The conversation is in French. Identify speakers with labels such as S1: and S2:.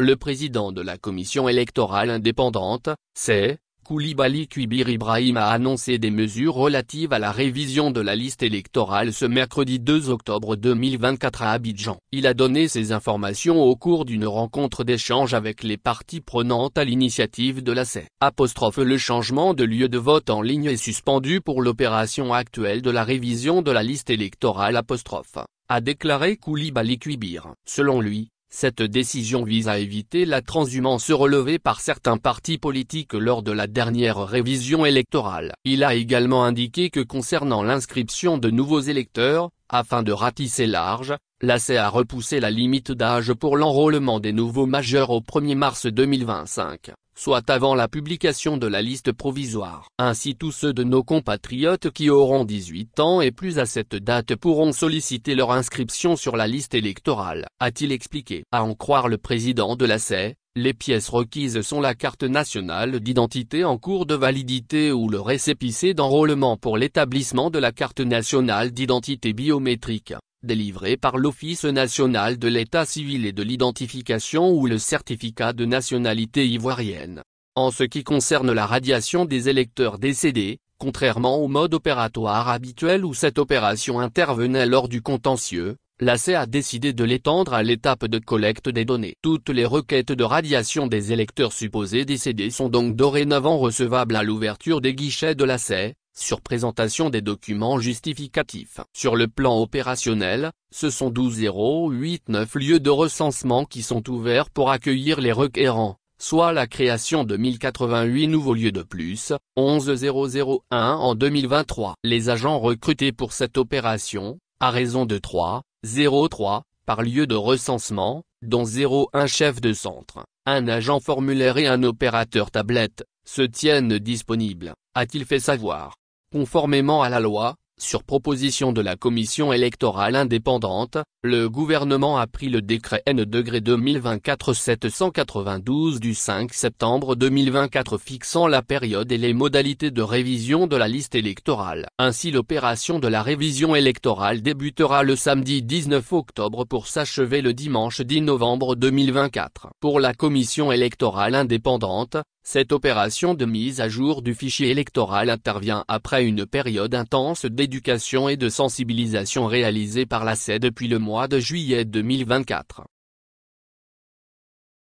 S1: le président de la commission électorale indépendante, c'est Coulibaly Kouibir Ibrahim a annoncé des mesures relatives à la révision de la liste électorale ce mercredi 2 octobre 2024 à Abidjan. Il a donné ces informations au cours d'une rencontre d'échange avec les parties prenantes à l'initiative de l'ACE. Le changement de lieu de vote en ligne est suspendu pour l'opération actuelle de la révision de la liste électorale a déclaré Coulibaly Kouibir. Selon lui, cette décision vise à éviter la transhumance relevée par certains partis politiques lors de la dernière révision électorale. Il a également indiqué que concernant l'inscription de nouveaux électeurs, afin de ratisser large, l'ACE a repoussé la limite d'âge pour l'enrôlement des nouveaux majeurs au 1er mars 2025, soit avant la publication de la liste provisoire. Ainsi tous ceux de nos compatriotes qui auront 18 ans et plus à cette date pourront solliciter leur inscription sur la liste électorale, a-t-il expliqué. À en croire le président de l'ACE, les pièces requises sont la carte nationale d'identité en cours de validité ou le récépissé d'enrôlement pour l'établissement de la carte nationale d'identité biométrique, délivré par l'Office national de l'état civil et de l'identification ou le certificat de nationalité ivoirienne. En ce qui concerne la radiation des électeurs décédés, contrairement au mode opératoire habituel où cette opération intervenait lors du contentieux, l'ACE a décidé de l'étendre à l'étape de collecte des données. Toutes les requêtes de radiation des électeurs supposés décédés sont donc dorénavant recevables à l'ouverture des guichets de l'ACE, sur présentation des documents justificatifs. Sur le plan opérationnel, ce sont 12,089 lieux de recensement qui sont ouverts pour accueillir les requérants, soit la création de 1088 nouveaux lieux de plus, 11001 en 2023. Les agents recrutés pour cette opération, à raison de 3,03 par lieu de recensement, dont 0,1 chef de centre, un agent formulaire et un opérateur tablette, se tiennent disponibles, a-t-il fait savoir. Conformément à la loi, sur proposition de la commission électorale indépendante, le gouvernement a pris le décret N-2024-792 du 5 septembre 2024 fixant la période et les modalités de révision de la liste électorale. Ainsi l'opération de la révision électorale débutera le samedi 19 octobre pour s'achever le dimanche 10 novembre 2024. Pour la commission électorale indépendante, cette opération de mise à jour du fichier électoral intervient après une période intense d'éducation et de sensibilisation réalisée par l'ACE depuis le mois de juillet 2024.